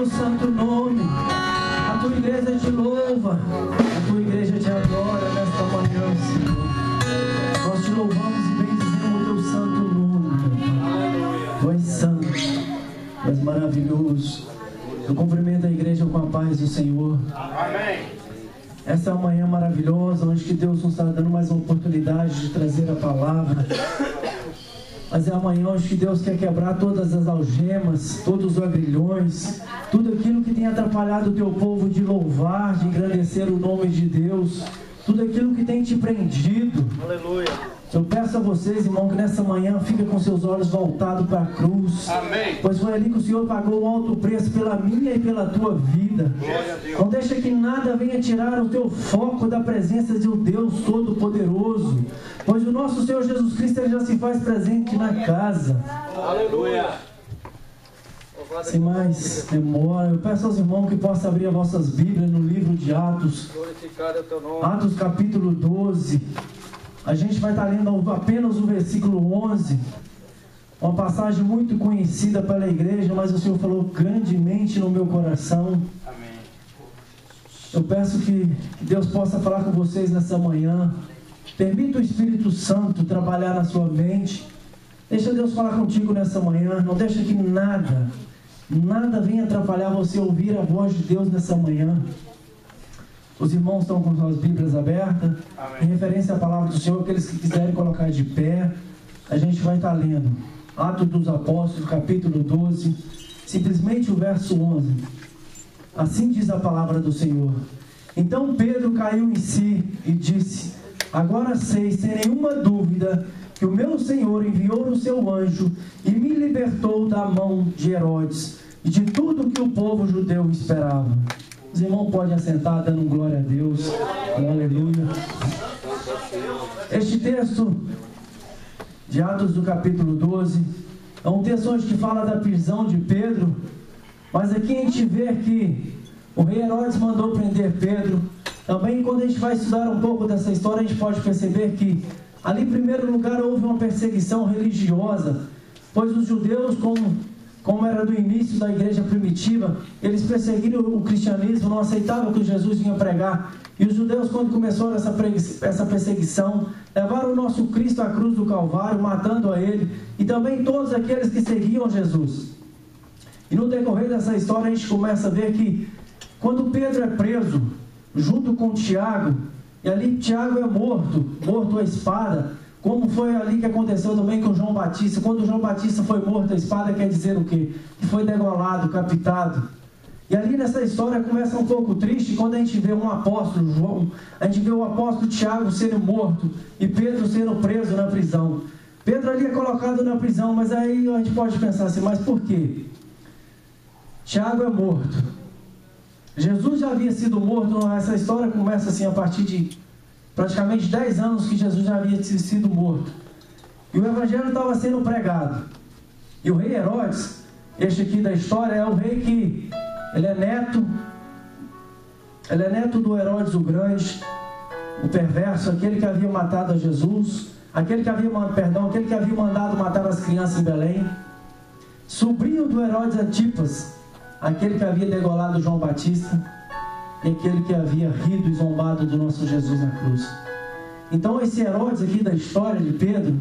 teu santo nome. A tua igreja te louva, a tua igreja te adora nesta manhã, Senhor. Nós te louvamos e bendizemos o teu santo nome. Tu és santo, tu és maravilhoso. Eu cumprimento a igreja com a paz do Senhor. Amém. Essa é uma manhã maravilhosa, onde que Deus nos está dando mais uma oportunidade de trazer a palavra. Mas é amanhã onde que Deus quer quebrar todas as algemas, todos os agrilhões, tudo aquilo que tem atrapalhado o teu povo de louvar, de engrandecer o nome de Deus, tudo aquilo que tem te prendido. Aleluia. Eu peço a vocês, irmão, que nessa manhã fica com seus olhos voltados para a cruz. Amém. Pois foi ali que o Senhor pagou um alto preço pela minha e pela tua vida. Glória a Deus. Não deixa que nada venha tirar o teu foco da presença de um Deus Todo-Poderoso. Pois o nosso Senhor Jesus Cristo, Ele já se faz presente na casa. Aleluia. Sem mais demora, eu peço aos irmãos que possam abrir as vossas Bíblias no livro de Atos. Glorificado é o teu nome. Atos capítulo 12. A gente vai estar lendo apenas o versículo 11. Uma passagem muito conhecida pela igreja, mas o Senhor falou grandemente no meu coração. Amém. Eu peço que Deus possa falar com vocês nessa manhã. Permita o Espírito Santo trabalhar na sua mente. Deixa Deus falar contigo nessa manhã. Não deixa que nada venha atrapalhar você ouvir a voz de Deus nessa manhã. Os irmãos estão com suas Bíblias abertas. Amém. Em referência à palavra do Senhor, aqueles que quiserem colocar de pé, a gente vai estar lendo Atos dos Apóstolos, capítulo 12, simplesmente o verso 11. Assim diz a palavra do Senhor. Então Pedro caiu em si e disse: agora sei, sem nenhuma dúvida, que o meu Senhor enviou o seu anjo e me libertou da mão de Herodes e de tudo que o povo judeu esperava. Os irmãos podem assentar dando glória a Deus. Aleluia. Este texto de Atos do capítulo 12 é um texto onde que fala da prisão de Pedro. Mas aqui a gente vê que o rei Herodes mandou prender Pedro. Também quando a gente vai estudar um pouco dessa história, a gente pode perceber que ali em primeiro lugar houve uma perseguição religiosa. Pois os judeus, como era do início da igreja primitiva, eles perseguiram o cristianismo, não aceitavam o que Jesus vinha pregar. E os judeus, quando começou essa perseguição, levaram o nosso Cristo à cruz do Calvário, matando a ele, e também todos aqueles que seguiam Jesus. E no decorrer dessa história, a gente começa a ver que, quando Pedro é preso, junto com Tiago, e ali Tiago é morto à espada, como foi ali que aconteceu também com João Batista. Quando João Batista foi morto, a espada quer dizer o quê? Que foi degolado, capitado. E ali nessa história começa um pouco triste, quando a gente vê um apóstolo, João, a gente vê o apóstolo Tiago sendo morto e Pedro sendo preso na prisão. Pedro ali é colocado na prisão, mas aí a gente pode pensar assim, mas por quê? Tiago é morto. Jesus já havia sido morto. Essa história começa assim a partir de praticamente 10 anos que Jesus já havia sido morto. E o evangelho estava sendo pregado. E o rei Herodes, este aqui da história, é o rei que ele é neto do Herodes o Grande, o perverso, aquele que havia matado a Jesus, aquele que havia mandado matar as crianças em Belém, sobrinho do Herodes Antipas, aquele que havia degolado João Batista, e aquele que havia rido e zombado do nosso Jesus na cruz. Então esse Herodes aqui da história de Pedro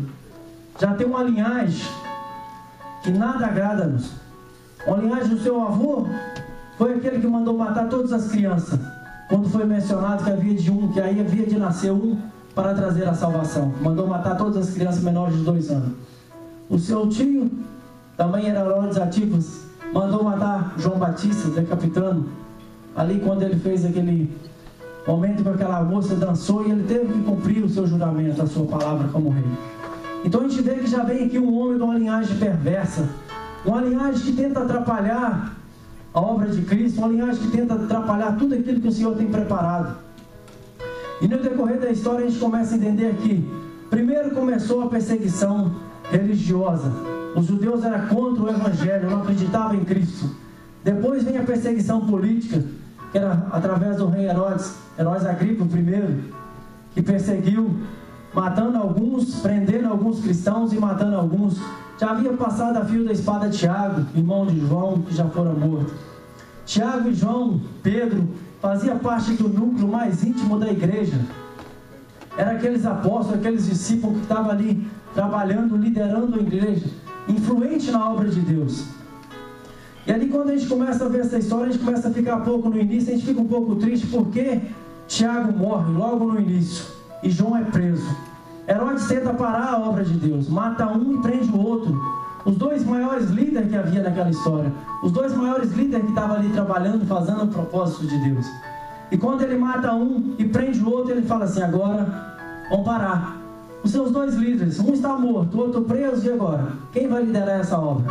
já tem uma linhagem que nada agrada-nos. Uma linhagem do seu avô foi aquele que mandou matar todas as crianças, quando foi mencionado que havia de nascer um para trazer a salvação. Mandou matar todas as crianças menores de 2 anos. O seu tio também era Herodes Antipas, mandou matar João Batista, decapitando. Ali quando ele fez aquele momento que aquela moça dançou, e ele teve que cumprir o seu juramento, a sua palavra como rei. Então a gente vê que já vem aqui um homem de uma linhagem perversa, uma linhagem que tenta atrapalhar a obra de Cristo, uma linhagem que tenta atrapalhar tudo aquilo que o Senhor tem preparado. E no decorrer da história a gente começa a entender que primeiro começou a perseguição religiosa. Os judeus eram contra o evangelho, não acreditavam em Cristo. Depois vem a perseguição política, que era através do rei Herodes Agripa I, que perseguiu, matando alguns, prendendo alguns cristãos e matando alguns. Já havia passado a fio da espada Tiago, irmão de João, que já fora morto. Tiago e João, Pedro, fazia parte do núcleo mais íntimo da igreja. Eram aqueles apóstolos, aqueles discípulos que estavam ali trabalhando, liderando a igreja, influente na obra de Deus. E ali quando a gente começa a ver essa história, a gente começa a ficar pouco no início, a gente fica um pouco triste porque Tiago morre logo no início e João é preso. Herodes tenta parar a obra de Deus, mata um e prende o outro. Os dois maiores líderes que havia naquela história, os dois maiores líderes que estavam ali trabalhando, fazendo o propósito de Deus. E quando ele mata um e prende o outro, ele fala assim: agora vamos parar. Os seus dois líderes, um está morto, o outro preso, e agora? Quem vai liderar essa obra?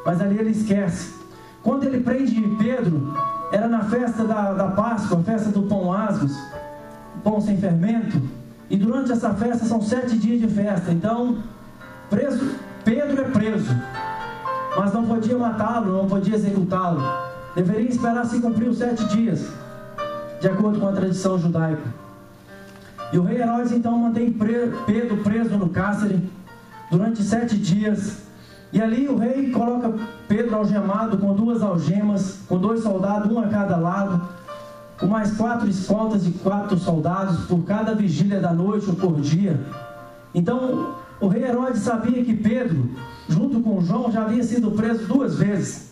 Mas ali ele esquece. Quando ele prende Pedro, era na festa da Páscoa, a festa do pão asmos, pão sem fermento. E durante essa festa são 7 dias de festa. Então, Pedro é preso, mas não podia matá-lo, não podia executá-lo. Deveria esperar se cumprir os 7 dias, de acordo com a tradição judaica. E o rei Herodes então mantém Pedro preso no cárcere durante 7 dias. E ali o rei coloca Pedro algemado com 2 algemas, com 2 soldados, um a cada lado, com mais 4 escoltas de 4 soldados por cada vigília da noite ou por dia. Então o rei Herodes sabia que Pedro, junto com João, já havia sido preso 2 vezes.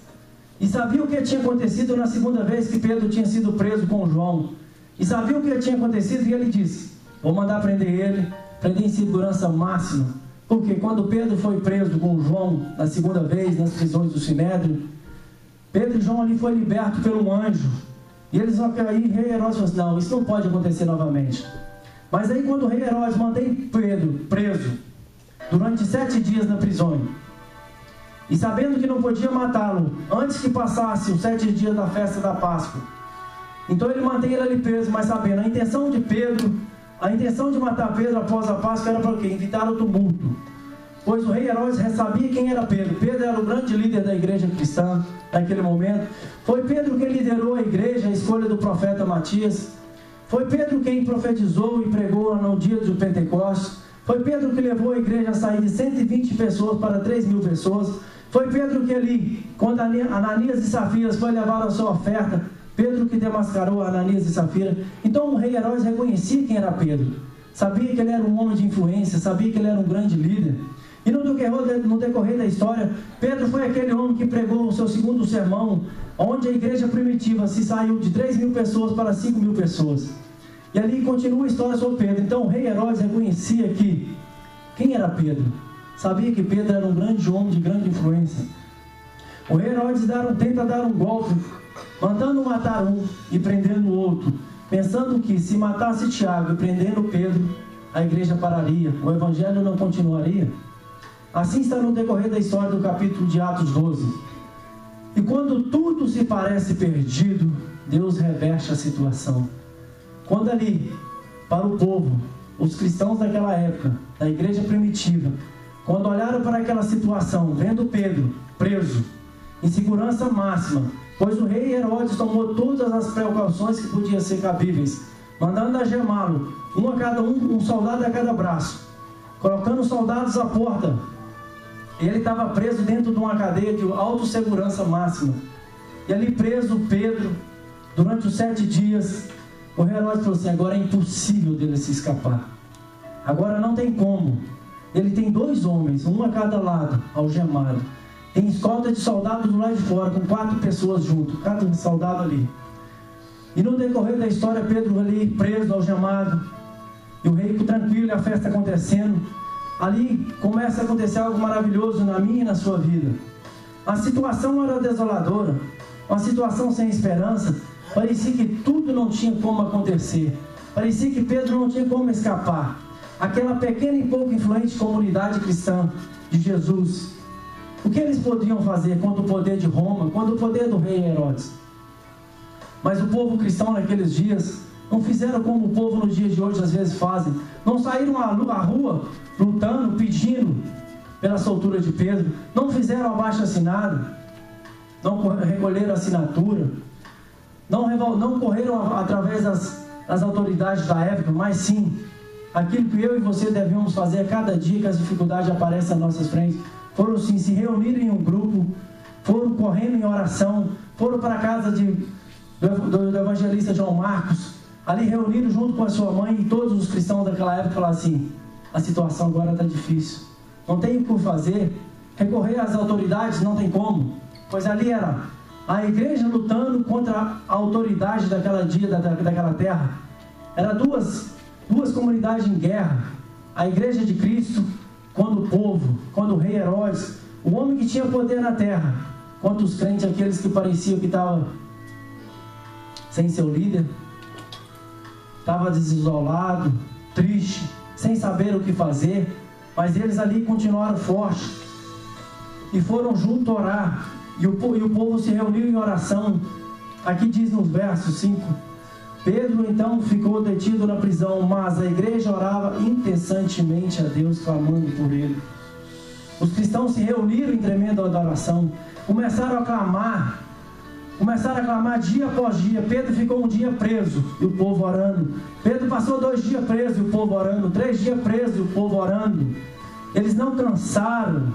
E sabia o que tinha acontecido na segunda vez que Pedro tinha sido preso com João. E sabia o que tinha acontecido, e ele disse: vou mandar prender ele, prender em segurança máxima. Porque quando Pedro foi preso com João na segunda vez, nas prisões do Sinédrio, Pedro e João ali foi liberto pelo anjo. E eles vão cair, rei Herodes falou assim: não, isso não pode acontecer novamente. Mas aí quando o rei Herodes mantém Pedro preso durante 7 dias na prisão, e sabendo que não podia matá-lo antes que passasse os 7 dias da festa da Páscoa, então ele mantém ele ali preso, mas sabendo a intenção de Pedro, a intenção de matar Pedro após a Páscoa era para o quê? Evitar o tumulto. Pois o rei Herodes sabia quem era Pedro. Pedro era o grande líder da igreja cristã naquele momento. Foi Pedro quem liderou a igreja, a escolha do profeta Matias. Foi Pedro quem profetizou e pregou no dia do Pentecostes. Foi Pedro que levou a igreja a sair de 120 pessoas para 3.000 pessoas. Foi Pedro que ali, quando Ananias e Safira foi levar a sua oferta, Pedro que demascarou Ananias e Safira. Então o rei Herodes reconhecia quem era Pedro. Sabia que ele era um homem de influência, sabia que ele era um grande líder. E no decorrer da história, Pedro foi aquele homem que pregou o seu segundo sermão, onde a igreja primitiva se saiu de 3.000 pessoas para 5.000 pessoas. E ali continua a história sobre Pedro. Então o rei Herodes reconhecia que quem era Pedro. Sabia que Pedro era um grande homem de grande influência. O rei Herodes tenta dar um golpe, mandando matar um e prendendo o outro, pensando que se matasse Tiago e prendendo Pedro, a igreja pararia, o evangelho não continuaria. Assim está no decorrer da história do capítulo de Atos 12. E quando tudo se parece perdido, Deus reverte a situação. Quando ali, para o povo, os cristãos daquela época, da igreja primitiva, quando olharam para aquela situação, vendo Pedro preso, em segurança máxima, pois o rei Herodes tomou todas as precauções que podiam ser cabíveis, mandando algemá-lo, um soldado a cada braço, colocando os soldados à porta. Ele estava preso dentro de uma cadeia de autossegurança máxima. E ali preso Pedro, durante os 7 dias, o rei Herodes falou assim: agora é impossível dele se escapar. Agora não tem como. Ele tem 2 homens, um a cada lado, algemado. Tem escolta de soldados do lado de fora, com 4 pessoas junto, cada soldado ali. E no decorrer da história, Pedro ali preso, algemado, e o rei tranquilo, e a festa acontecendo. Ali começa a acontecer algo maravilhoso na minha e na sua vida. A situação era desoladora, uma situação sem esperança. Parecia que tudo não tinha como acontecer. Parecia que Pedro não tinha como escapar. Aquela pequena e pouco influente comunidade cristã de Jesus, o que eles poderiam fazer contra o poder de Roma, contra o poder do rei Herodes? Mas o povo cristão naqueles dias não fizeram como o povo nos dias de hoje às vezes fazem. Não saíram à rua lutando, pedindo pela soltura de Pedro. Não fizeram abaixo-assinado, não recolheram assinatura, não correram através das autoridades da época, mas sim aquilo que eu e você devemos fazer a cada dia que as dificuldades aparecem às nossas frentes. Foram sim se reunirem em um grupo, foram correndo em oração, foram para a casa do evangelista João Marcos, ali reuniram junto com a sua mãe e todos os cristãos daquela época, falaram assim: a situação agora está difícil, não tem o que fazer, recorrer às autoridades não tem como, pois ali era a igreja lutando contra a autoridade daquela terra. Era duas comunidades em guerra, a igreja de Cristo contra o povo, contra o rei Herodes, o homem que tinha poder na terra, contra os crentes, aqueles que pareciam que estavam sem seu líder, estava desolado, triste, sem saber o que fazer, mas eles ali continuaram fortes e foram juntos orar, e o povo se reuniu em oração. Aqui diz no verso 5: Pedro então ficou detido na prisão, mas a igreja orava incessantemente a Deus, clamando por ele. Os cristãos se reuniram em tremenda adoração, começaram a clamar dia após dia. Pedro ficou um dia preso e o povo orando. Pedro passou 2 dias preso e o povo orando, 3 dias preso e o povo orando. Eles não cansaram,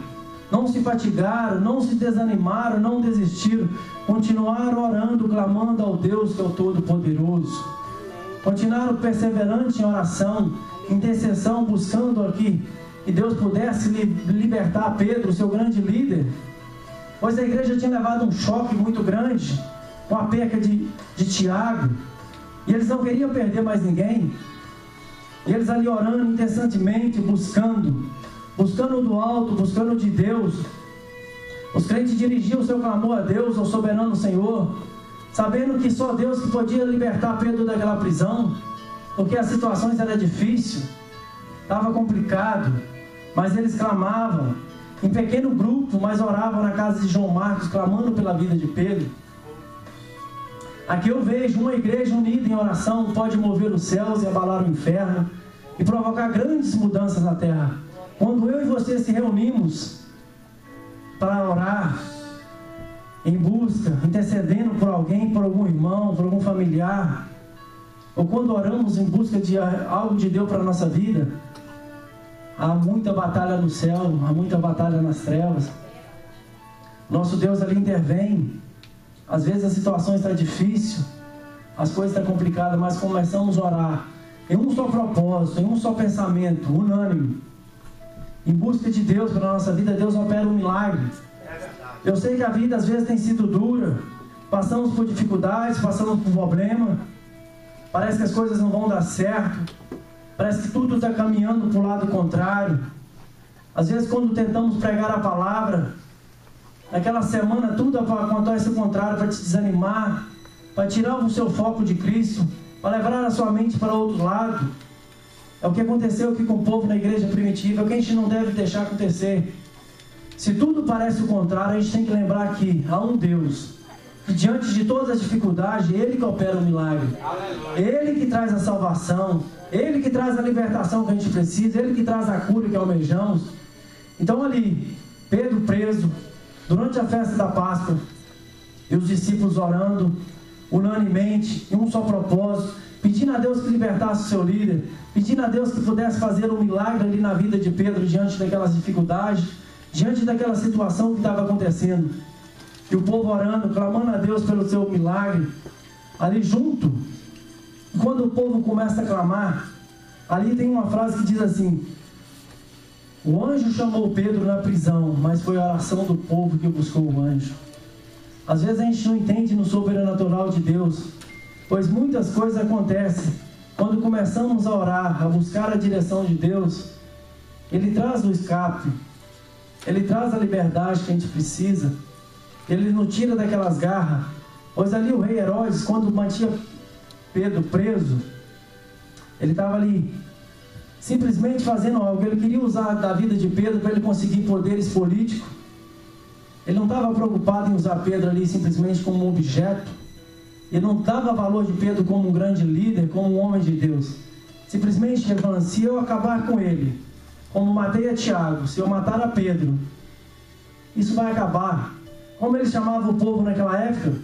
não se fatigaram, não se desanimaram, não desistiram, continuaram orando, clamando ao Deus que é o Todo-Poderoso. Continuaram perseverantes em oração, intercessão, buscando aqui que Deus pudesse libertar Pedro, seu grande líder, pois a igreja tinha levado um choque muito grande com a perca de Tiago, e eles não queriam perder mais ninguém. E eles ali orando incessantemente, buscando do alto, buscando de Deus. Os crentes dirigiam o seu clamor a Deus, ao soberano Senhor, sabendo que só Deus que podia libertar Pedro daquela prisão, porque as situações eram difíceis, estava complicado, mas eles clamavam em pequeno grupo, mas oravam na casa de João Marcos, clamando pela vida de Pedro. Aqui eu vejo uma igreja unida em oração pode mover os céus e abalar o inferno e provocar grandes mudanças na terra. Quando eu e você se reunimos para orar, em busca, intercedendo por alguém, por algum irmão, por algum familiar, ou quando oramos em busca de algo de Deus para a nossa vida, há muita batalha no céu, há muita batalha nas trevas. Nosso Deus ali intervém. Às vezes a situação está difícil, as coisas estão complicadas, mas começamos a orar em um só propósito, em um só pensamento, unânime, em busca de Deus para a nossa vida. Deus opera um milagre. Eu sei que a vida às vezes tem sido dura, passamos por dificuldades, passamos por problemas, parece que as coisas não vão dar certo, parece que tudo está caminhando para o lado contrário. Às vezes quando tentamos pregar a palavra, naquela semana tudo acontece o contrário, para te desanimar, para tirar o seu foco de Cristo, para levar a sua mente para outro lado. É o que aconteceu aqui com o povo na igreja primitiva, é o que a gente não deve deixar acontecer. Se tudo parece o contrário, a gente tem que lembrar que há um Deus, que diante de todas as dificuldades, Ele que opera o milagre. Ele que traz a salvação, Ele que traz a libertação que a gente precisa, Ele que traz a cura que almejamos. Então ali, Pedro preso, durante a festa da Páscoa, e os discípulos orando, unanimemente, em um só propósito, pedindo a Deus que libertasse o seu líder, pedindo a Deus que pudesse fazer um milagre ali na vida de Pedro, diante daquelas dificuldades, diante daquela situação que estava acontecendo. E o povo orando, clamando a Deus pelo seu milagre, ali junto. E quando o povo começa a clamar, ali tem uma frase que diz assim: o anjo chamou Pedro na prisão, mas foi a oração do povo que buscou o anjo. Às vezes a gente não entende no sobrenatural de Deus, pois muitas coisas acontecem quando começamos a orar, a buscar a direção de Deus. Ele traz o escape, Ele traz a liberdade que a gente precisa, Ele nos tira daquelas garras. Pois ali o rei Herodes, quando mantinha Pedro preso, ele estava ali simplesmente fazendo algo. Ele queria usar da vida de Pedro para ele conseguir poderes políticos. Ele não estava preocupado em usar Pedro ali simplesmente como um objeto. Ele não dava valor de Pedro como um grande líder, como um homem de Deus. Simplesmente ele falou: se eu acabar com ele, como matei a Tiago, se eu matar a Pedro, isso vai acabar. Como ele chamava o povo naquela época,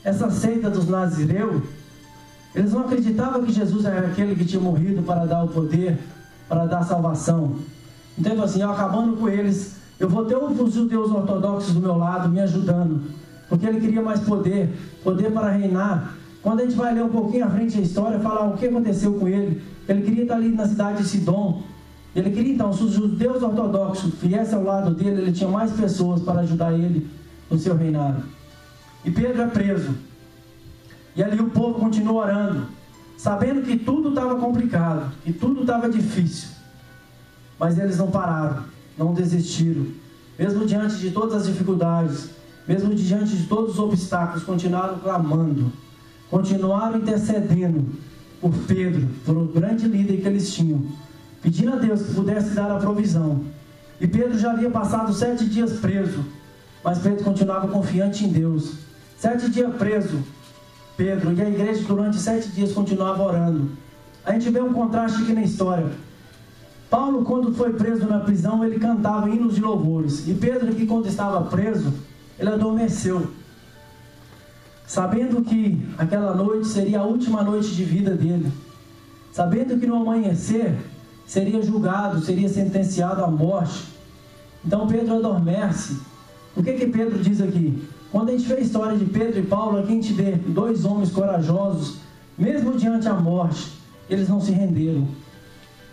essa seita dos nazireus, eles não acreditavam que Jesus era aquele que tinha morrido para dar o poder, para dar a salvação. Então ele falou assim: eu acabando com eles, Eu vou ter os judeus ortodoxos do meu lado, me ajudando. Porque ele queria mais poder para reinar. Quando a gente vai ler um pouquinho à frente a história, fala o que aconteceu com ele. Ele queria estar ali na cidade de Sidom. Ele queria então, se os judeus ortodoxos viessem ao lado dele, ele tinha mais pessoas para ajudar ele no seu reinado. E Pedro é preso. E ali o povo continua orando, sabendo que tudo estava complicado, que tudo estava difícil. Mas eles não pararam, não desistiram. Mesmo diante de todas as dificuldades, mesmo diante de todos os obstáculos, continuaram clamando, continuaram intercedendo por Pedro, por o grande líder que eles tinham, pedindo a Deus que pudesse dar a provisão. E Pedro já havia passado 7 dias preso, mas Pedro continuava confiante em Deus. 7 dias preso, Pedro, e a igreja durante 7 dias continuava orando. A gente vê um contraste aqui na história. Paulo, quando foi preso na prisão, ele cantava hinos de louvores. E Pedro, aqui quando estava preso, ele adormeceu, sabendo que aquela noite seria a última noite de vida dele, sabendo que no amanhecer seria julgado, seria sentenciado à morte. Então Pedro adormece. O que Pedro diz aqui? Quando a gente vê a história de Pedro e Paulo, aqui a gente vê 2 homens corajosos, mesmo diante da morte, eles não se renderam.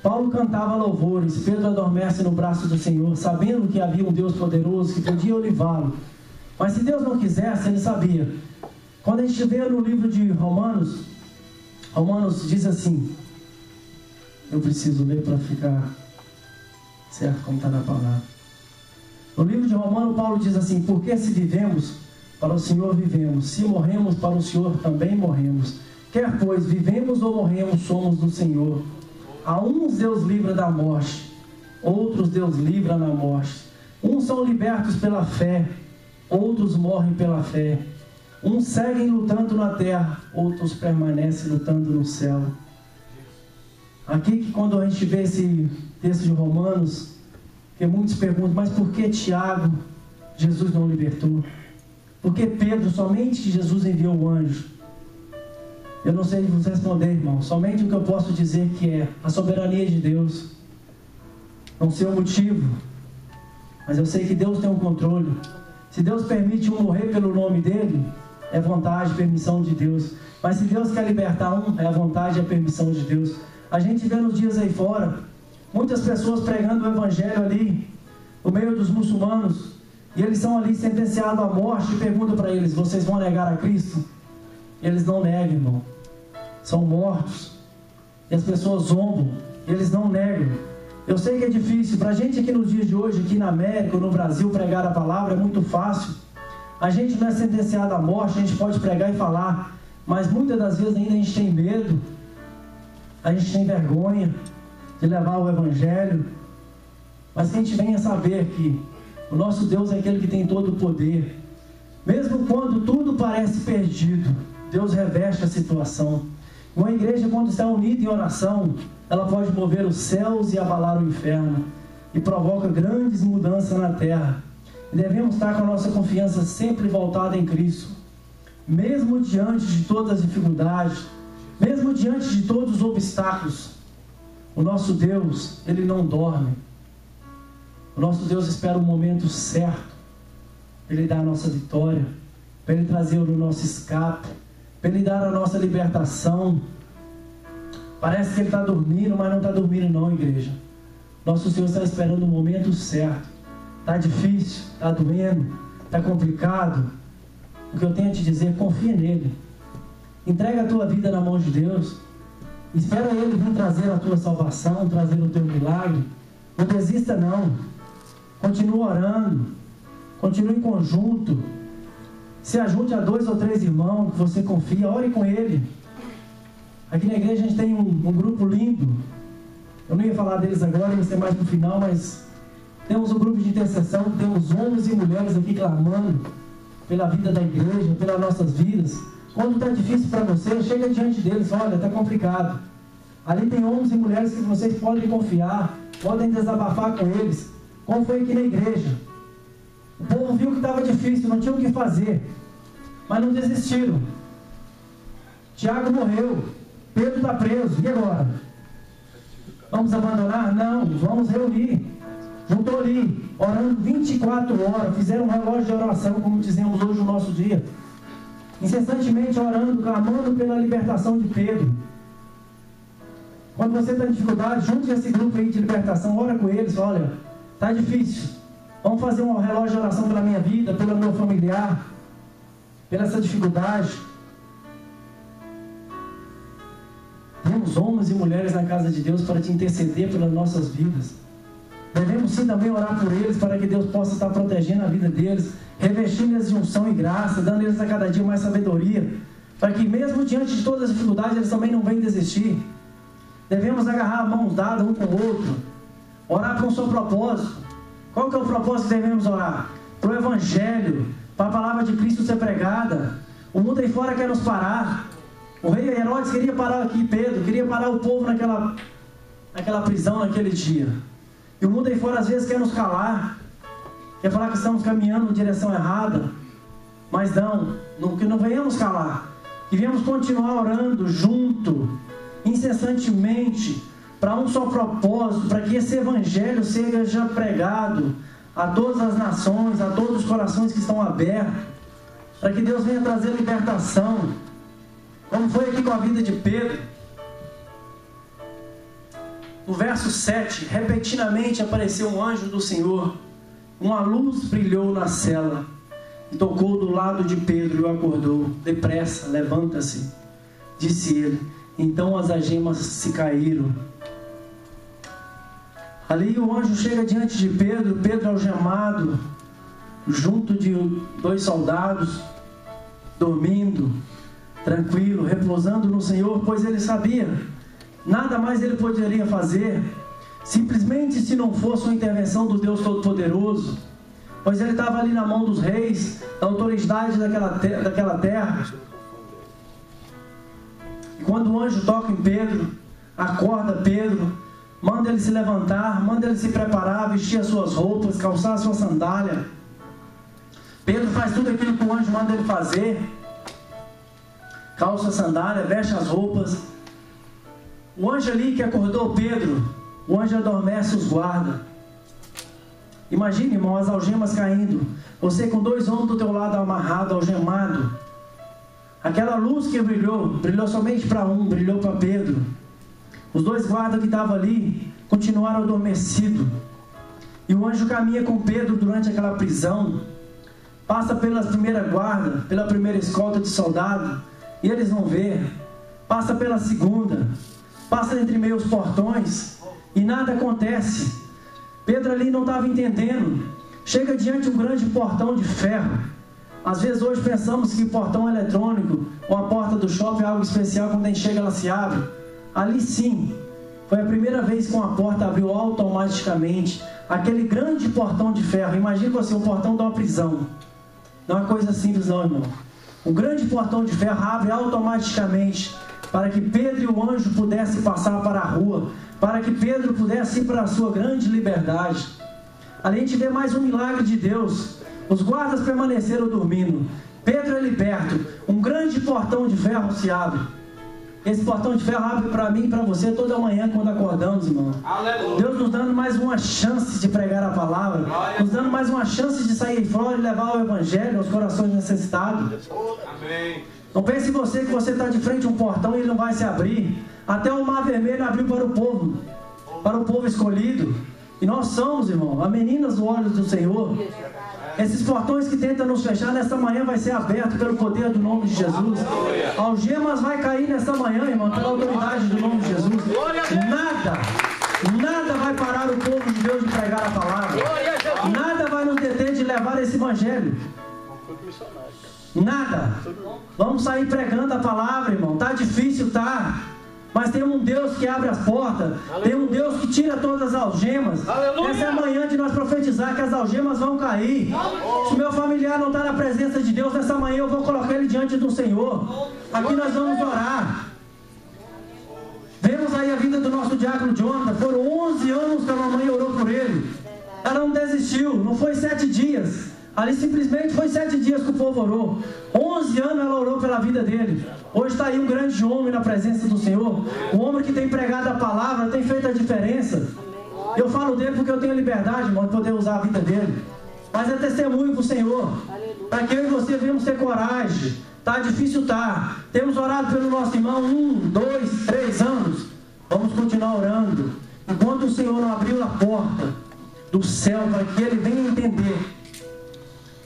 Paulo cantava louvores, Pedro adormece no braço do Senhor, sabendo que havia um Deus poderoso que podia olivá-lo. Mas se Deus não quisesse, ele sabia. Quando a gente vê no livro de Romanos, Romanos diz assim, eu preciso ler para ficar certo como está na palavra. No livro de Romanos, Paulo diz assim, porque se vivemos, para o Senhor vivemos, se morremos, para o Senhor também morremos. Quer pois vivemos ou morremos, somos do Senhor. A uns Deus livra da morte, outros Deus livra na morte. Uns são libertos pela fé, outros morrem pela fé. Uns seguem lutando na terra, outros permanecem lutando no céu. Aqui que quando a gente vê esse texto de Romanos, que muitos perguntam, mas por que Tiago, Jesus não libertou? Por que Pedro, somente Jesus enviou o anjo? Eu não sei vos responder, irmão. Somente o que eu posso dizer que é a soberania de Deus. Não sei o motivo, mas eu sei que Deus tem um controle. Se Deus permite um morrer pelo nome dele, é vontade, permissão de Deus. Mas se Deus quer libertar um, é a vontade e a permissão de Deus. A gente vê nos dias aí fora, muitas pessoas pregando o evangelho ali, no meio dos muçulmanos, e eles são ali sentenciados à morte, e perguntam para eles, vocês vão negar a Cristo? Eles não negam, irmão. São mortos. E as pessoas zombam. Eles não negam. Eu sei que é difícil. Para a gente aqui nos dias de hoje, aqui na América ou no Brasil, pregar a palavra é muito fácil. A gente não é sentenciado à morte, a gente pode pregar e falar. Mas muitas das vezes ainda a gente tem medo. A gente tem vergonha de levar o Evangelho. Mas que a gente venha saber que o nosso Deus é aquele que tem todo o poder. Mesmo quando tudo parece perdido, Deus reveste a situação. Uma igreja, quando está unida em oração, ela pode mover os céus e abalar o inferno, e provoca grandes mudanças na terra. E devemos estar com a nossa confiança sempre voltada em Cristo, mesmo diante de todas as dificuldades, mesmo diante de todos os obstáculos. O nosso Deus, Ele não dorme. O nosso Deus espera o momento certo para Ele dar a nossa vitória, para Ele trazer o nosso escape, para Ele dar a nossa libertação. Parece que Ele está dormindo, mas não está dormindo não, igreja. Nosso Senhor está esperando o momento certo. Está difícil, está doendo, está complicado. O que eu tenho a te dizer, confia nele. Entrega a tua vida na mão de Deus. Espera Ele vir trazer a tua salvação, trazer o teu milagre. Não desista não. Continue orando. Continue em conjunto. Se ajunte a 2 ou 3 irmãos que você confia, ore com ele. Aqui na igreja a gente tem um grupo lindo. Eu não ia falar deles agora, ia ser mais pro final, mas temos um grupo de intercessão, temos homens e mulheres aqui clamando pela vida da igreja, pelas nossas vidas. Quando está difícil para você, chega diante deles, olha, está complicado. Ali tem homens e mulheres que vocês podem confiar, podem desabafar com eles, como foi aqui na igreja. O povo viu que estava difícil, não tinha o que fazer, mas não desistiram. Tiago morreu, Pedro está preso, e agora? Vamos abandonar? Não, vamos reunir. Juntou ficou ali, orando 24 horas, fizeram um relógio de oração, como dizemos hoje no nosso dia. Incessantemente orando, clamando pela libertação de Pedro. Quando você está em dificuldade, junte esse grupo aí de libertação, ora com eles, olha, está difícil. Vamos fazer um relógio de oração pela minha vida, pelo meu familiar, pela essa dificuldade. Temos homens e mulheres na casa de Deus para te interceder pelas nossas vidas. Devemos sim também orar por eles, para que Deus possa estar protegendo a vida deles, revestindo-lhes de unção e graça, dando eles a cada dia mais sabedoria, para que mesmo diante de todas as dificuldades, eles também não venham desistir. Devemos agarrar mãos dadas um com o outro, orar para um só propósito. Qual que é o propósito que devemos orar? Para o Evangelho, para a palavra de Cristo ser pregada. O mundo aí fora quer nos parar. O rei Herodes queria parar aqui Pedro, queria parar o povo naquela prisão naquele dia. E o mundo aí fora às vezes quer nos calar, quer falar que estamos caminhando na direção errada. Mas que não venhamos calar, que venhamos continuar orando junto, incessantemente, para um só propósito, para que esse Evangelho seja pregado a todas as nações, a todos os corações que estão abertos, para que Deus venha trazer libertação, como foi aqui com a vida de Pedro. No verso 7, repetidamente apareceu um anjo do Senhor, uma luz brilhou na cela, e tocou do lado de Pedro e o acordou. Depressa, levanta-se, disse ele. Então as algemas se caíram. Ali o anjo chega diante de Pedro, Pedro algemado, junto de 2 soldados, dormindo, tranquilo, repousando no Senhor, pois ele sabia, nada mais ele poderia fazer, simplesmente se não fosse uma intervenção do Deus Todo-Poderoso, pois ele estava ali na mão dos reis, da autoridade daquela terra. E quando o anjo toca em Pedro, acorda Pedro, manda ele se levantar, manda ele se preparar, vestir as suas roupas, calçar a sua sandália. Pedro faz tudo aquilo que o anjo manda ele fazer, calça a sandália, veste as roupas. O anjo ali que acordou Pedro, o anjo adormece os guarda. Imagine, irmão, as algemas caindo, você com 2 homens do teu lado amarrado, algemado. Aquela luz que brilhou somente para um, brilhou para Pedro. Os 2 guardas que estavam ali continuaram adormecidos. E o anjo caminha com Pedro durante aquela prisão, passa pela primeira guarda, pela primeira escolta de soldado, e eles vão ver, passa pela segunda, passa entre meio os portões, e nada acontece. Pedro ali não estava entendendo, chega diante de um grande portão de ferro. Às vezes hoje pensamos que portão eletrônico, ou a porta do shopping é algo especial, quando a gente chega ela se abre. Ali sim, foi a primeira vez que uma porta abriu automaticamente, aquele grande portão de ferro. Imagine você, um portão de uma prisão, não é uma coisa simples não, irmão. Um grande portão de ferro abre automaticamente, para que Pedro e o anjo pudessem passar para a rua, para que Pedro pudesse ir para a sua grande liberdade. Ali a gente vê mais um milagre de Deus. Os guardas permaneceram dormindo, Pedro é liberto, um grande portão de ferro se abre. Esse portão de ferro abre para mim e para você toda manhã quando acordamos, irmão. Aleluia. Deus nos dando mais uma chance de pregar a palavra, nos dando mais uma chance de sair fora e levar o Evangelho aos corações necessitados. Amém. Não pense você que você está de frente a um portão e ele não vai se abrir. Até o mar vermelho abriu para o povo escolhido. E nós somos, irmão, as meninas dos olhos do Senhor. Esses portões que tentam nos fechar, nesta manhã vai ser aberto pelo poder do nome de Jesus. Algemas vai cair nesta manhã, irmão, pela autoridade do nome de Jesus. Nada vai parar o povo de Deus de pregar a palavra. Nada vai nos deter de levar esse Evangelho. Nada. Vamos sair pregando a palavra, irmão. Tá difícil, tá? Mas tem um Deus que abre as portas. Aleluia. Tem um Deus que tira todas as algemas. Aleluia. Essa é a manhã de nós profetizar que as algemas vão cair. Aleluia. Se o meu familiar não está na presença de Deus, nessa manhã eu vou colocar ele diante do Senhor. Aqui nós vamos orar. Vemos aí a vida do nosso diácono Jonathan. Foram 11 anos que a mamãe orou por ele. Ela não desistiu. Não foi 7 dias. Ali simplesmente foi 7 dias que o povo orou. 11 anos ela orou pela vida dele. Hoje está aí um grande homem na presença do Senhor. Um homem que tem pregado a palavra, tem feito a diferença. Eu falo dele porque eu tenho liberdade, irmão, de poder usar a vida dele. Mas é testemunho para o Senhor. Para que eu e você venhamos ter coragem. Tá difícil, tá. Temos orado pelo nosso irmão 1, 2, 3 anos. Vamos continuar orando. Enquanto o Senhor não abriu a porta do céu para que ele venha entender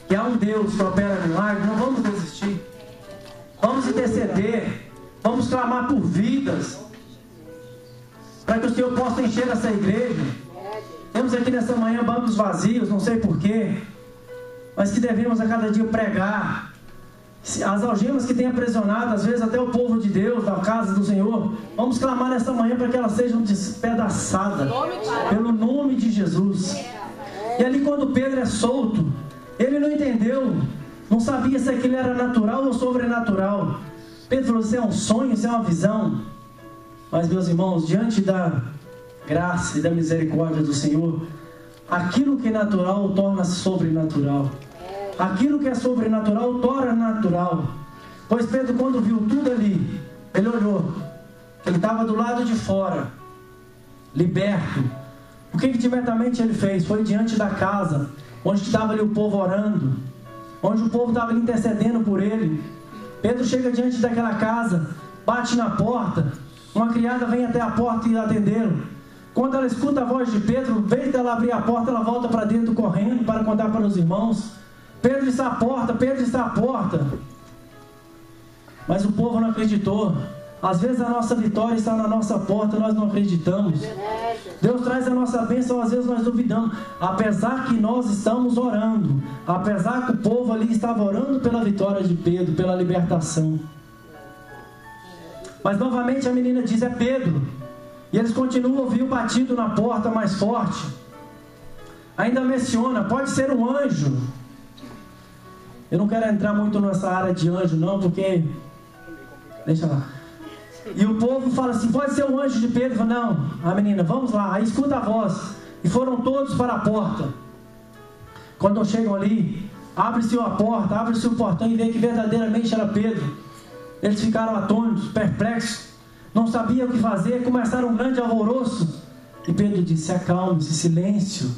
que há um Deus que opera milagre, não vamos desistir. Vamos interceder. Vamos clamar por vidas. Para que o Senhor possa encher essa igreja. Temos aqui nessa manhã bancos vazios, não sei porquê, mas que devemos a cada dia pregar. As algemas que têm aprisionado, às vezes até o povo de Deus, da casa do Senhor, vamos clamar nessa manhã para que elas sejam despedaçadas, pelo nome de Jesus. E ali quando Pedro é solto, ele não entendeu, não sabia se aquilo era natural ou sobrenatural. Pedro falou, isso é um sonho, isso é uma visão. Mas meus irmãos, diante da graça e da misericórdia do Senhor, aquilo que é natural torna-se sobrenatural. Aquilo que é sobrenatural torna natural. Pois Pedro, quando viu tudo ali, ele olhou. Ele estava do lado de fora, liberto. O que imediatamente ele fez? Foi diante da casa, onde estava ali o povo orando, onde o povo estava intercedendo por ele. Pedro chega diante daquela casa, bate na porta. Uma criada vem até a porta e atendê-lo. Quando ela escuta a voz de Pedro, vem dela abrir a porta, ela volta para dentro correndo para contar para os irmãos. Pedro está à porta, Pedro está à porta. Mas o povo não acreditou. Às vezes a nossa vitória está na nossa porta, nós não acreditamos. Deus traz a nossa bênção, às vezes nós duvidamos. Apesar que nós estamos orando, apesar que o povo ali estava orando pela vitória de Pedro, pela libertação. Mas novamente a menina diz, é Pedro. E eles continuam a ouvir o batido na porta mais forte. Ainda menciona, pode ser um anjo. Eu não quero entrar muito nessa área de anjo não, porque... Deixa lá. E o povo fala assim, pode ser um anjo de Pedro. Fala, não, a menina, vamos lá. Aí escuta a voz. E foram todos para a porta. Quando chegam ali, abre-se a porta, abre-se o portão e vê que verdadeiramente era Pedro. Eles ficaram atônitos, perplexos. Não sabiam o que fazer, começaram um grande alvoroço. E Pedro disse, acalme-se, silêncio.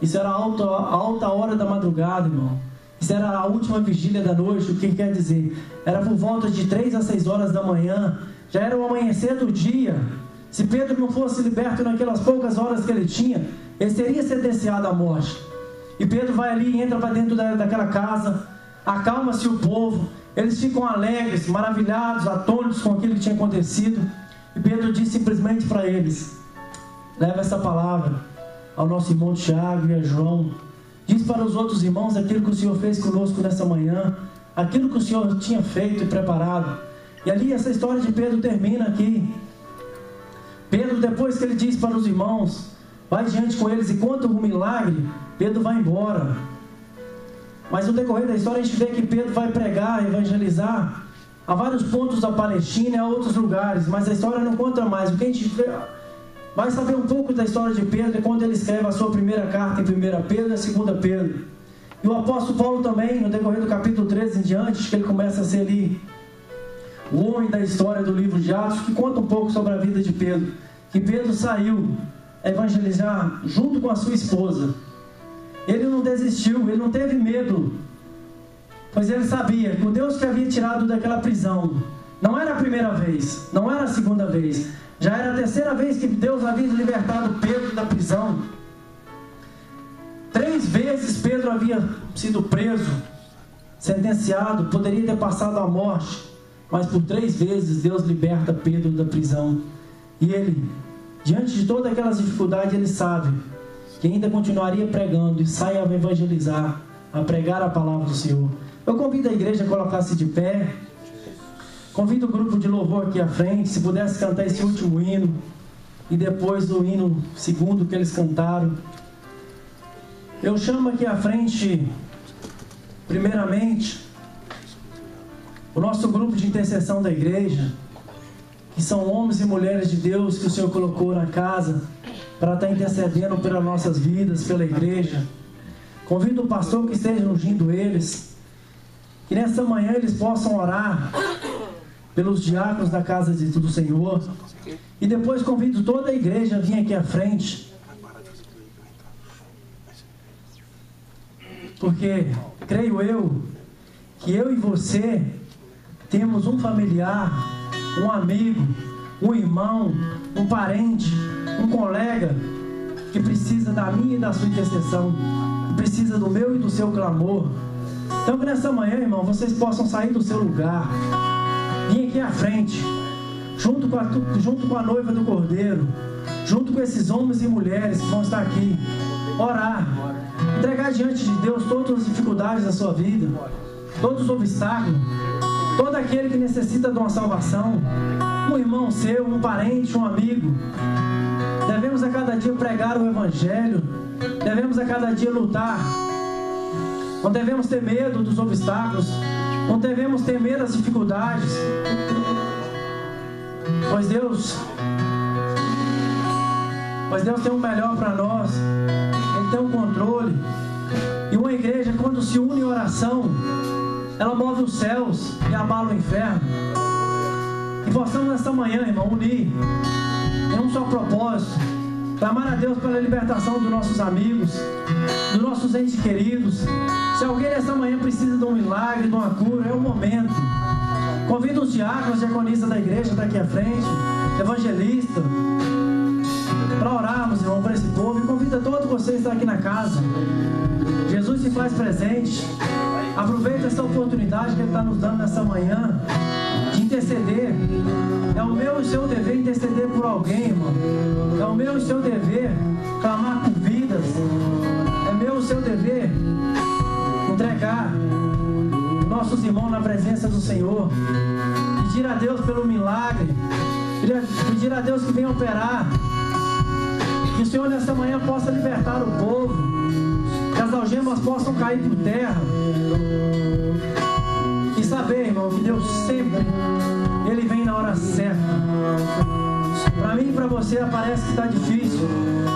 Isso era a alta hora da madrugada, irmão. Isso era a última vigília da noite. O que quer dizer? Era por volta de 3 a 6 horas da manhã. Já era o amanhecer do dia. Se Pedro não fosse liberto naquelas poucas horas que ele tinha, ele teria sentenciado à morte. E Pedro vai ali e entra para dentro daquela casa. Acalma-se o povo. Eles ficam alegres, maravilhados, atônitos com aquilo que tinha acontecido. E Pedro diz simplesmente para eles, leva essa palavra ao nosso irmão Tiago e a João. Diz para os outros irmãos aquilo que o Senhor fez conosco nessa manhã, aquilo que o Senhor tinha feito e preparado. E ali essa história de Pedro termina aqui. Pedro, depois que ele diz para os irmãos, vai diante com eles e conta o milagre, Pedro vai embora. Mas no decorrer da história a gente vê que Pedro vai pregar, evangelizar a vários pontos da Palestina e a outros lugares, mas a história não conta mais. O que a gente vai saber um pouco da história de Pedro é quando ele escreve a sua primeira carta em 1 Pedro e a 2 Pedro. E o apóstolo Paulo também, no decorrer do capítulo 13 em diante, que ele começa a ser ali o homem da história do livro de Atos, que conta um pouco sobre a vida de Pedro. Que Pedro saiu a evangelizar junto com a sua esposa. Ele não desistiu, ele não teve medo, pois ele sabia que o Deus que havia tirado daquela prisão não era a primeira vez, não era a segunda vez, já era a terceira vez que Deus havia libertado Pedro da prisão. 3 vezes Pedro havia sido preso, sentenciado, poderia ter passado à morte, mas por 3 vezes Deus liberta Pedro da prisão. E ele, diante de todas aquelas dificuldades, ele sabe que ainda continuaria pregando e sai a evangelizar, a pregar a palavra do Senhor. Eu convido a igreja a colocar-se de pé. Convido o grupo de louvor aqui à frente, se pudesse cantar esse último hino e depois o hino segundo que eles cantaram. Eu chamo aqui à frente, primeiramente, o nosso grupo de intercessão da igreja, que são homens e mulheres de Deus que o Senhor colocou na casa para estar intercedendo pelas nossas vidas, pela igreja. Convido o pastor que esteja ungindo eles, que nessa manhã eles possam orar pelos diáconos da casa do Senhor. E depois convido toda a igreja a vir aqui à frente. Porque creio eu que eu e você temos um familiar, um amigo, um irmão, um parente, um colega que precisa da minha e da sua intercessão, que precisa do meu e do seu clamor. Então que nessa manhã, irmão, vocês possam sair do seu lugar, vir aqui à frente, junto com a noiva do Cordeiro, junto com esses homens e mulheres que vão estar aqui, orar, entregar diante de Deus todas as dificuldades da sua vida, todos os obstáculos, todo aquele que necessita de uma salvação, um irmão seu, um parente, um amigo. Devemos a cada dia pregar o Evangelho, devemos a cada dia lutar. Não devemos ter medo dos obstáculos, não devemos ter medo das dificuldades, pois Deus tem o melhor para nós. Ele tem o controle. E uma igreja, quando se une em oração, ela move os céus e abala o inferno. E possamos nesta manhã, irmão, unir em um só propósito, clamar a Deus pela libertação dos nossos amigos, dos nossos entes queridos. Se alguém nesta manhã precisa de um milagre, de uma cura, é o momento. Convido os diáconos, diaconistas da igreja daqui à frente, evangelista, para orarmos, irmão, para esse povo. E convido a todos vocês a estar aqui na casa. Jesus se faz presente. Aproveita essa oportunidade que Ele está nos dando nessa manhã de interceder. É o meu e o seu dever interceder por alguém, irmão. É o meu e o seu dever clamar por vidas. É meu e o seu dever entregar nossos irmãos na presença do Senhor. Pedir a Deus pelo milagre. Pedir a Deus que venha operar. Que o Senhor nessa manhã possa libertar o povo. Que as algemas possam cair por terra. E saber, irmão, que Deus sempre, Ele vem na hora certa. Para mim e para você parece que está difícil.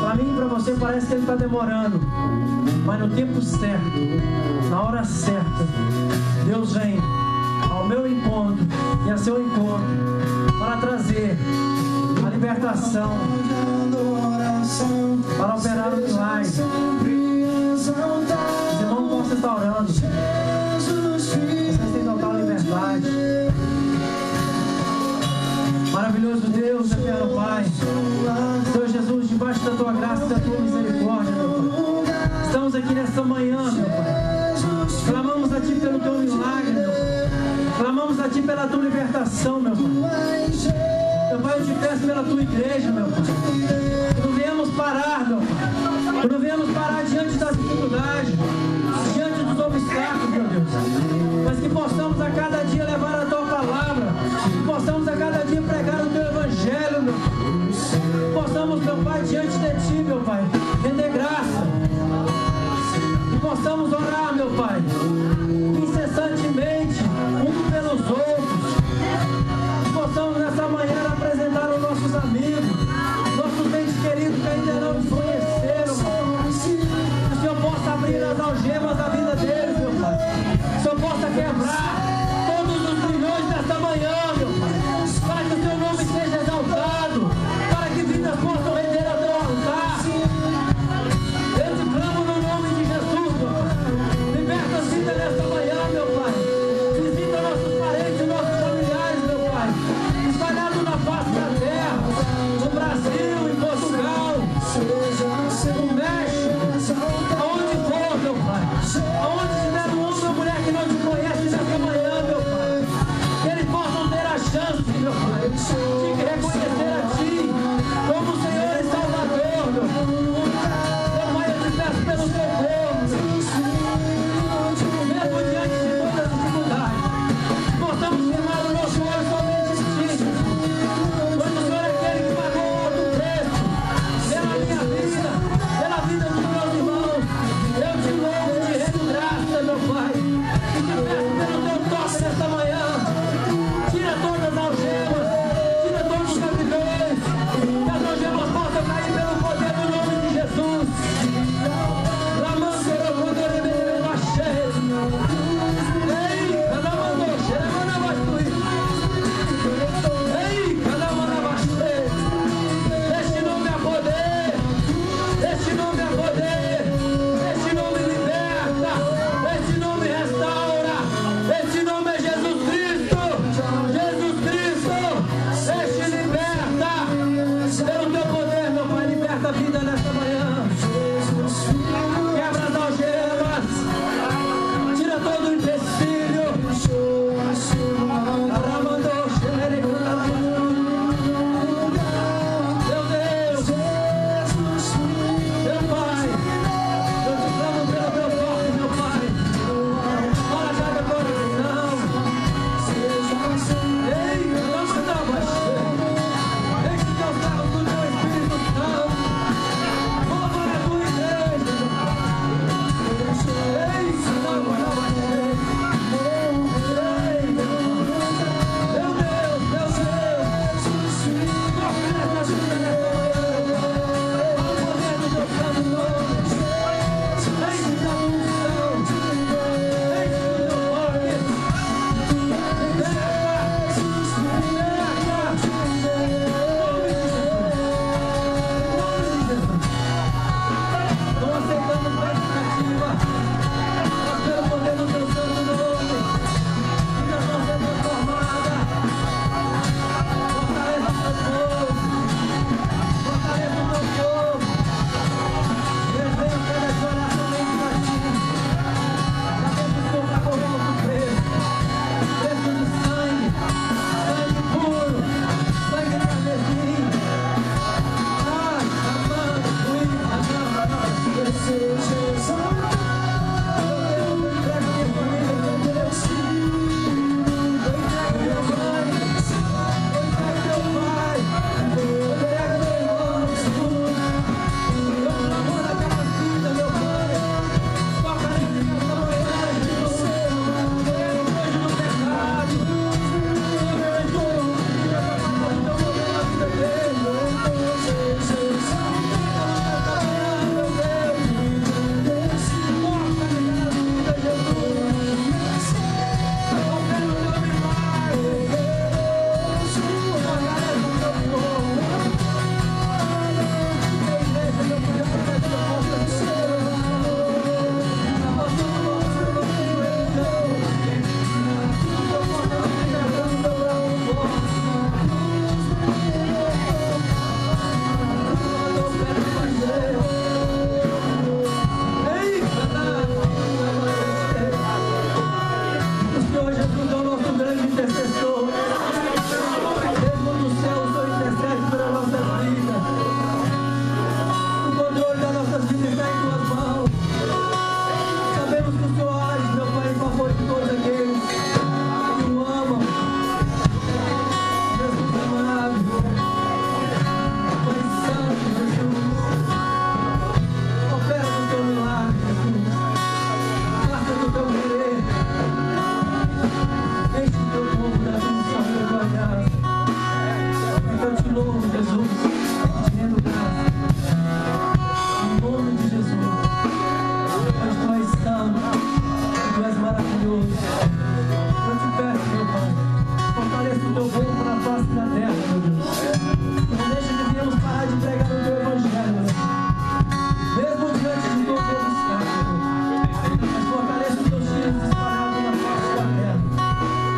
Para mim e para você parece que Ele está demorando. Mas no tempo certo, na hora certa, Deus vem ao meu encontro e a seu encontro para trazer a libertação, para operar o milagre. Os irmãos possam estar orando. Vocês têm total liberdade. Maravilhoso Deus, eterno Pai, Senhor Jesus, debaixo da Tua graça e da Tua misericórdia, meu Pai. Estamos aqui nesta manhã, meu Pai. Clamamos a Ti pelo Teu milagre, meu Pai. Clamamos a Ti pela Tua libertação, meu Pai. Meu Pai, eu te peço pela Tua igreja, meu Pai. Que não viemos parar, meu Pai. Que não viemos parar diante das dificuldades, diante dos obstáculos, meu Deus. Mas que possamos a cada dia levar a Tua palavra. Que possamos a cada dia pregar o Teu Evangelho, meu Pai. Que possamos, meu Pai, diante de Ti, meu Pai, render graça. Que possamos orar, meu Pai, incessantemente, uns pelos outros. Que possamos nessa manhã apresentar os nossos amigos, nossos entes queridos que ainda não nos conheceram, Pai. Que o Senhor possa abrir as algemas da vida deles, meu Pai. Que o Senhor possa quebrar todos os grilhões desta manhã, meu Pai. Para que o Teu nome seja exaltado, para que vidas possam render a Teu altar. Eu te clamo no nome de Jesus, meu Pai. Liberta as vidas nesta manhã, meu Pai. Visita nossos parentes, nossos familiares, meu Pai. Espalhados na face da terra, no Brasil, em Portugal, no México, aonde for, meu Pai. Aonde tiver um homem ou mulher que não te conhece nesta manhã, meu Pai. Que eles possam ter a chance, meu Pai, de reconhecer a Ti como o Senhor e Salvador, meu Pai. Meu Pai, eu te peço pelo Teu povo, mesmo diante de todas as dificuldades, possamos firmar o nosso olho somente em Ti. Pois o Senhor é aquele que pagou alto preço pela minha vida, pela vida dos meus irmãos. Eu te louvo e te rendo graça, meu Pai. E te peço pelo Teu toque nesta manhã. Tira todas as algemas, tira todos os cativeiro.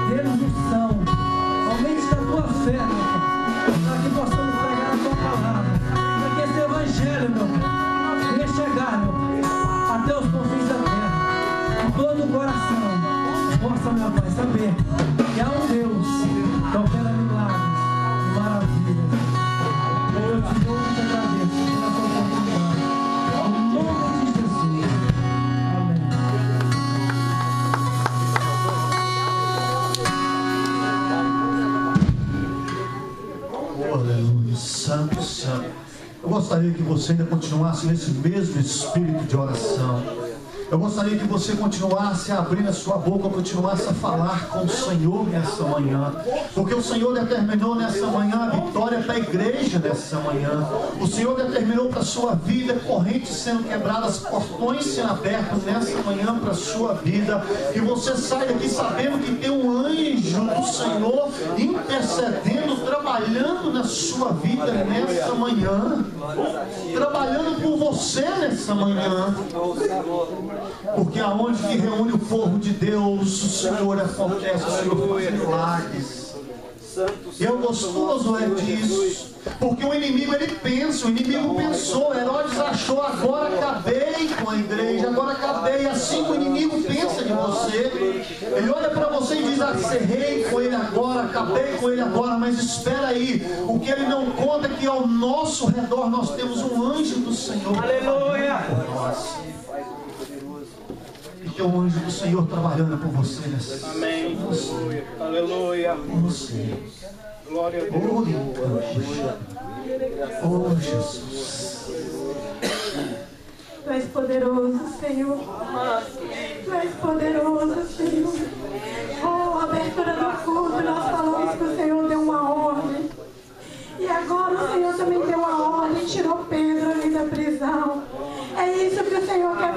dê-nos unção, aumente a tua fé, meu Pai, para que possamos pregar a tua palavra, para que esse evangelho, meu Pai, venha chegar, meu Pai, até os confins da terra, com todo o coração, possa, meu Pai, saber que há um Deus que opera milagres e maravilhas. Eu te dou e te agradeço pela tua oportunidade. Em nome de Jesus. Amém. Aleluia, santo, santo. Eu gostaria que você ainda continuasse nesse mesmo espírito de oração. Eu gostaria que você continuasse a abrir a sua boca, continuasse a falar com o Senhor nessa manhã, porque o Senhor determinou nessa manhã a vitória para a igreja nessa manhã. O Senhor determinou para a sua vida correntes sendo quebradas, portões sendo abertos nessa manhã para a sua vida. Que você saia daqui sabendo que tem um anjo do Senhor intercedendo, trabalhando na sua vida nessa manhã, trabalhando por você nessa manhã. Porque aonde que reúne o povo de Deus, o Senhor acontece, o Senhor faz milagres. E é gostoso é disso, porque o inimigo ele pensa, o inimigo pensou, Herodes achou, agora acabei com a igreja, agora acabei, assim que o inimigo pensa de você. Ele olha para você e diz, acerrei com ele agora, acabei com ele agora, mas espera aí, o que ele não conta é que ao nosso redor nós temos um anjo do Senhor. Aleluia! Que é o anjo do Senhor trabalhando por você nessa. Amém. Aleluia. Por você. Glória a Deus. Oh, Jesus. Tu és poderoso, Senhor. Tu és poderoso, Senhor. Oh, a abertura do culto, nós falamos que o Senhor deu uma ordem. E agora o Senhor também deu uma ordem, tirou Pedro ali da prisão. É isso que o Senhor quer